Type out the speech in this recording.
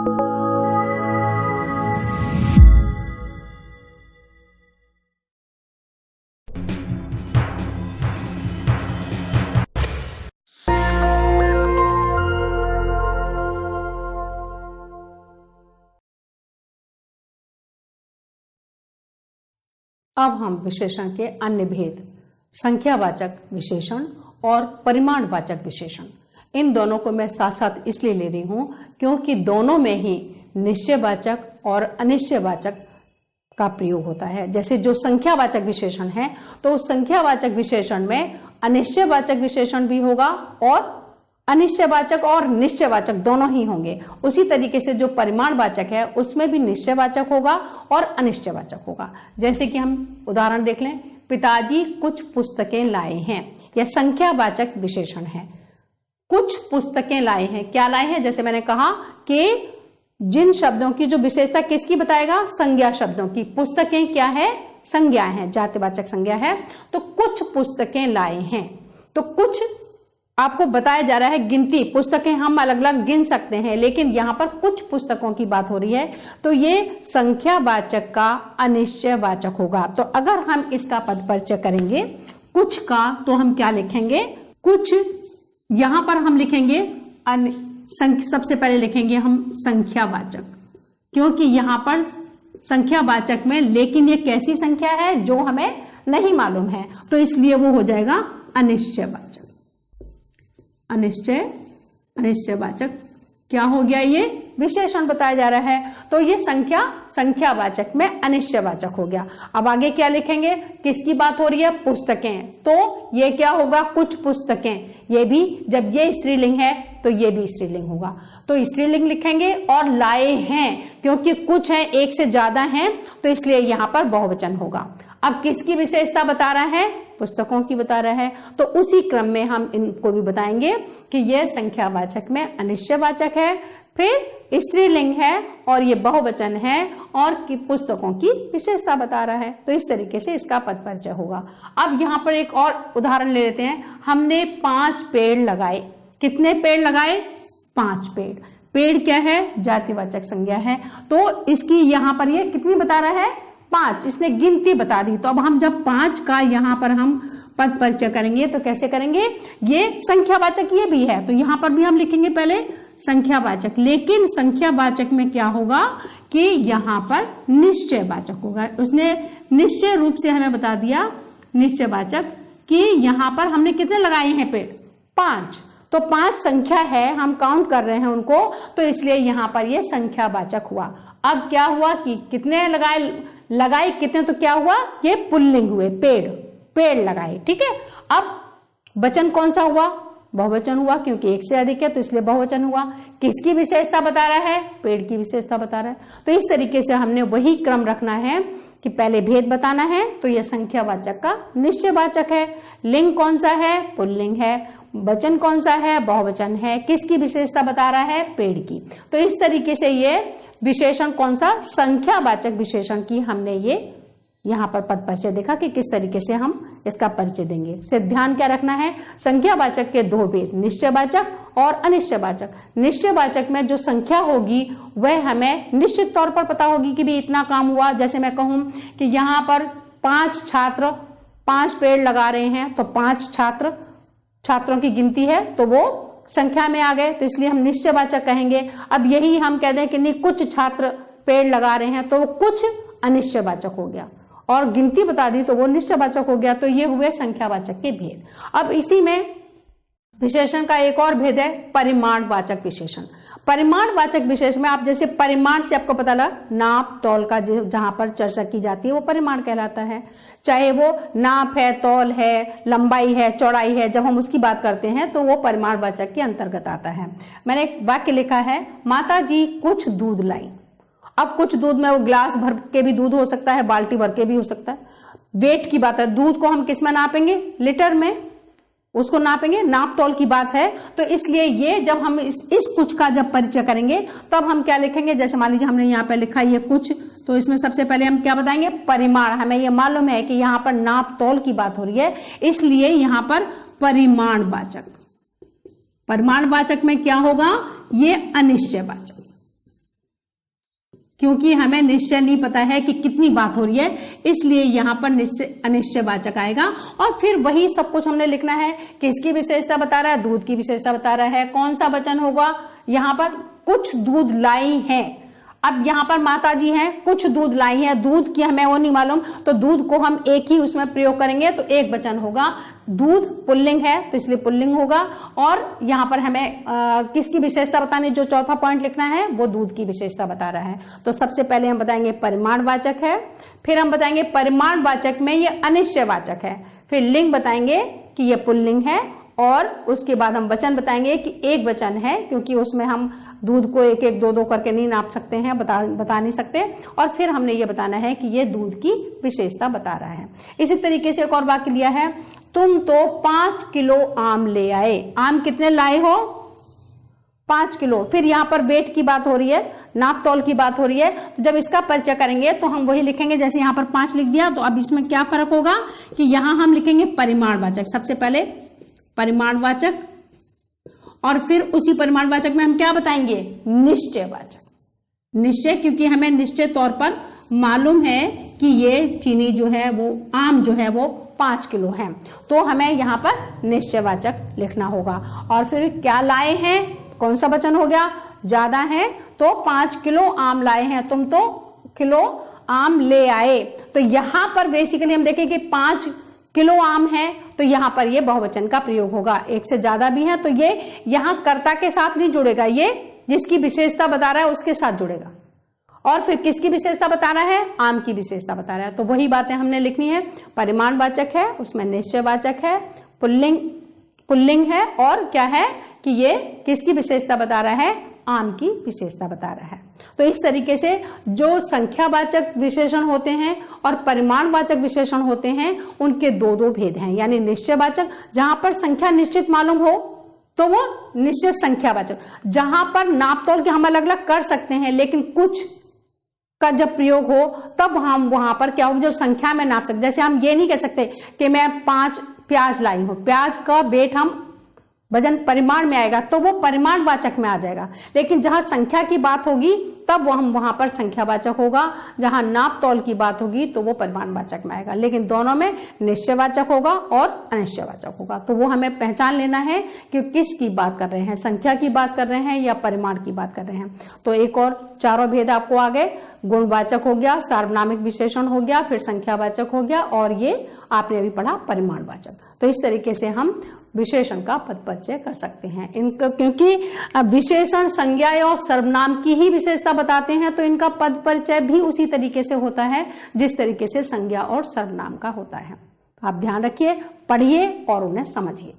अब हम विशेषण के अन्य भेद, संख्यावाचक विशेषण और परिमाणवाचक विशेषण, इन दोनों को मैं साथ साथ इसलिए ले रही हूं क्योंकि दोनों में ही निश्चयवाचक और अनिश्चयवाचक का प्रयोग होता है। जैसे जो संख्यावाचक विशेषण है तो उस संख्यावाचक विशेषण में अनिश्चयवाचक विशेषण भी होगा और अनिश्चयवाचक और निश्चयवाचक दोनों ही होंगे। उसी तरीके से जो परिमाणवाचक है उसमें भी निश्चयवाचक होगा और अनिश्चयवाचक होगा। जैसे कि हम उदाहरण देख लें, पिताजी कुछ पुस्तकें लाए हैं, यह संख्यावाचक विशेषण है। कुछ पुस्तकें लाए हैं, क्या लाए हैं? जैसे मैंने कहा कि जिन शब्दों की जो विशेषता किसकी बताएगा? संज्ञा शब्दों की। पुस्तकें क्या है? संज्ञा है, जातिवाचक संज्ञा है। तो कुछ पुस्तकें लाए हैं, तो कुछ आपको बताया जा रहा है गिनती, पुस्तकें हम अलग अलग गिन सकते हैं, लेकिन यहां पर कुछ पुस्तकों की बात हो रही है तो ये संख्यावाचक का अनिश्चयवाचक होगा। तो अगर हम इसका पद परिचय करेंगे कुछ का, तो हम क्या लिखेंगे? कुछ, यहां पर हम लिखेंगे सबसे पहले लिखेंगे हम संख्यावाचक, क्योंकि यहां पर संख्यावाचक में, लेकिन ये कैसी संख्या है जो हमें नहीं मालूम है, तो इसलिए वो हो जाएगा अनिश्चयवाचक। अनिश्चयवाचक क्या हो गया? ये विशेषण बताया जा रहा है, तो ये संख्यावाचक में अनिश्चयवाचक हो गया। अब आगे क्या लिखेंगे? किसकी बात हो रही है? पुस्तकें, तो ये क्या होगा? कुछ पुस्तकें। ये भी, जब ये स्त्रीलिंग है तो ये भी स्त्रीलिंग होगा, तो स्त्रीलिंग लिखेंगे। और लाए हैं, क्योंकि कुछ है, एक से ज्यादा है, तो इसलिए यहां पर बहुवचन होगा। अब किसकी विशेषता बता रहा है? पुस्तकों की बता रहा है, तो उसी क्रम में हम इनको भी बताएंगे कि यह संख्यावाचक में अनिश्चयवाचक है, फिर स्त्रीलिंग है और ये बहुवचन है, और कि पुस्तकों की विशेषता बता रहा है। तो इस तरीके से इसका पद परिचय होगा। अब यहाँ पर एक और उदाहरण ले लेते हैं। हमने 5 पेड़ लगाए। कितने पेड़ लगाए? 5 पेड़। पेड़ क्या है? जातिवाचक संज्ञा है, तो इसकी यहाँ पर ये कितनी बता रहा है? 5। इसने गिनती बता दी। तो अब हम जब 5 का यहाँ पर हम पद परिचय करेंगे तो कैसे करेंगे? ये संख्यावाचक ये भी है, तो यहाँ पर भी हम लिखेंगे पहले संख्यावाचक, लेकिन संख्यावाचक में क्या होगा कि यहाँ पर निश्चयवाचक होगा। उसने निश्चय रूप से हमें बता दिया निश्चयवाचक कि यहाँ पर हमने कितने लगाए हैं पेड़? 5। तो 5 संख्या है, हम काउंट कर रहे हैं उनको, तो इसलिए यहाँ पर ये संख्यावाचक हुआ। अब क्या हुआ कि कितने लगाए कितने, तो क्या हुआ? ये पुल्लिंग हुए, पेड़ लगाए। ठीक है। अब वचन कौन सा हुआ? बहुवचन हुआ, क्योंकि एक से अधिक है तो इसलिए बहुवचन हुआ। किसकी विशेषता बता रहा है? पेड़ की विशेषता बता रहा है। तो इस तरीके से हमने वही क्रम रखना है कि पहले भेद बताना है, तो यह संख्यावाचक का निश्चयवाचक है। लिंग कौन सा है? पुल्लिंग है। वचन कौन सा है? बहुवचन है। किसकी विशेषता बता रहा है? पेड़ की। तो इस तरीके से ये विशेषण कौन सा? संख्यावाचक विशेषण की हमने ये यहाँ पर पद परिचय देखा कि किस तरीके से हम इसका परिचय देंगे। सिर्फ ध्यान क्या रखना है? संख्यावाचक के 2 भेद, निश्चयवाचक और अनिश्चयवाचक। निश्चयवाचक में जो संख्या होगी वह हमें निश्चित तौर पर पता होगी कि भी इतना काम हुआ। जैसे मैं कहूँ कि यहाँ पर 5 छात्र 5 पेड़ लगा रहे हैं, तो 5 छात्रों की गिनती है, तो वो संख्या में आ गए, तो इसलिए हम निश्चयवाचक कहेंगे। अब यही हम कह दें कि नहीं, कुछ छात्र पेड़ लगा रहे हैं, तो वो कुछ अनिश्चयवाचक हो गया, और गिनती बता दी तो वो निश्चयवाचक हो गया। तो ये हुए संख्यावाचक के भेद। अब इसी में विशेषण का एक और भेद है परिमाणवाचक विशेषण। परिमाणवाचक विशेष में आप जैसे परिमाण से आपको पता लगा, नाप तौल का जहां पर चर्चा की जाती है वो परिमाण कहलाता है। चाहे वो नाप है, तौल है, लंबाई है, चौड़ाई है, जब हम उसकी बात करते हैं तो वो परिमाणवाचक के अंतर्गत आता है। मैंने एक वाक्य लिखा है, माता जी कुछ दूध लाई। अब कुछ दूध में वो गिलास भर के भी दूध हो सकता है, बाल्टी भर के भी हो सकता है। वेट की बात है, दूध को हम किस में नापेंगे? लीटर में उसको नापेंगे, नाप तौल की बात है। तो इसलिए ये जब हम इस कुछ का जब परिचय करेंगे तब हम क्या लिखेंगे? जैसे मान लीजिए हमने यहाँ पे लिखा ये कुछ, तो इसमें सबसे पहले हम क्या बताएंगे? परिमाण। हमें ये मालूम है कि यहाँ पर नाप तौल की बात हो रही है, इसलिए यहाँ पर परिमाणवाचक। परिमाणवाचक में क्या होगा? ये अनिश्चयवाचक। क्योंकि हमें निश्चय नहीं पता है कि कितनी बात हो रही है, इसलिए यहाँ पर निश्चय अनिश्चयवाचक आएगा। और फिर वही सब कुछ हमने लिखना है, किसकी विशेषता बता रहा है, दूध की विशेषता बता रहा है। कौन सा वचन होगा, यहाँ पर कुछ दूध लाई है। अब यहाँ पर माता जी हैं, कुछ दूध लाई है, दूध की हमें वो नहीं मालूम, तो दूध को हम एक ही उसमें प्रयोग करेंगे तो एक वचन होगा। दूध पुल्लिंग है तो इसलिए पुल्लिंग होगा। और यहाँ पर हमें किसकी विशेषता बतानी, जो चौथा पॉइंट लिखना है वो दूध की विशेषता बता रहा है। तो सबसे पहले हम बताएंगे परिमाणवाचक है, फिर हम बताएंगे परिमाणवाचक में ये अनिश्चयवाचक है, फिर लिंग बताएंगे कि ये पुल्लिंग है, और उसके बाद हम वचन बताएंगे कि एक वचन है, क्योंकि उसमें हम दूध को एक एक दो दो करके नहीं नाप सकते हैं, बता नहीं सकते। और फिर हमने ये बताना है कि ये दूध की विशेषता बता रहा है। इसी तरीके से एक और वाक्य लिया है, तुम तो 5 किलो आम ले आए। आम कितने लाए हो, 5 किलो। फिर यहाँ पर वेट की बात हो रही है, नाप तौल की बात हो रही है। तो जब इसका परिचय करेंगे तो हम वही लिखेंगे, जैसे यहाँ पर 5 लिख दिया, तो अब इसमें क्या फर्क होगा कि यहाँ हम लिखेंगे परिमाणवाचक। सबसे पहले परिमाणवाचक, और फिर उसी परिमाणवाचक में हम क्या बताएंगे, निश्चयवाचक। निश्चय, क्योंकि हमें निश्चय तौर पर मालूम है कि ये चीनी जो है वो आम जो है वो 5 किलो है, तो हमें यहाँ पर निश्चयवाचक लिखना होगा। और फिर क्या लाए हैं, कौन सा वचन हो गया, ज्यादा है तो 5 किलो आम लाए हैं, तुम तो किलो आम ले आए। तो यहाँ पर बेसिकली हम देखें कि 5 किलो आम है, तो यहाँ पर ये बहुवचन का प्रयोग होगा। एक से ज्यादा भी है तो ये यहाँ कर्ता के साथ नहीं जुड़ेगा, ये जिसकी विशेषता बता रहा है उसके साथ जुड़ेगा। और फिर किसकी विशेषता बता रहा है, आम की विशेषता बता रहा है। तो वही बातें हमने लिखनी है, परिमाणवाचक है, उसमें निश्चयवाचक है, पुल्लिंग है, और क्या है कि ये किसकी विशेषता बता रहा है, आम की विशेषता बता रहा है। तो इस तरीके से जो संख्यावाचक विशेषण होते हैं और परिमाणवाचक विशेषण होते हैं, उनके दो दो भेद हैं। यानी निश्चयवाचक, जहां पर संख्या निश्चित मालूम हो तो वो निश्चित संख्यावाचक, जहां पर नापतोल के हम अलग अलग कर सकते हैं लेकिन कुछ का जब प्रयोग हो तब हम वहां पर क्या होगा, जो संख्या में नाप सकते। जैसे हम ये नहीं कह सकते कि मैं 5 प्याज लाई हूं, प्याज का वेट हम वजन परिमाण में आएगा तो वो परिमाणवाचक में आ जाएगा। लेकिन जहां संख्या की बात होगी तब वो हम वहां पर संख्यावाचक होगा, जहां नाप तौल की बात होगी तो वो परिमाणवाचक में आएगा। लेकिन दोनों में निश्चयवाचक होगा और अनिश्चयवाचक होगा। तो वो हमें पहचान लेना है कि किसकी बात कर रहे हैं, संख्या की बात कर रहे हैं या परिमाण की बात कर रहे हैं। तो एक और चारों भेद आपको आ गए, गुणवाचक हो गया, सार्वनामिक विशेषण हो गया, फिर संख्यावाचक हो गया, और ये आपने अभी पढ़ा परिमाणवाचक। तो इस तरीके से हम विशेषण का पद परिचय कर सकते हैं। इनका क्योंकि विशेषण संज्ञा और सर्वनाम की ही विशेषता बताते हैं, तो इनका पद परिचय भी उसी तरीके से होता है जिस तरीके से संज्ञा और सर्वनाम का होता है। आप ध्यान रखिए, पढ़िए और उन्हें समझिए।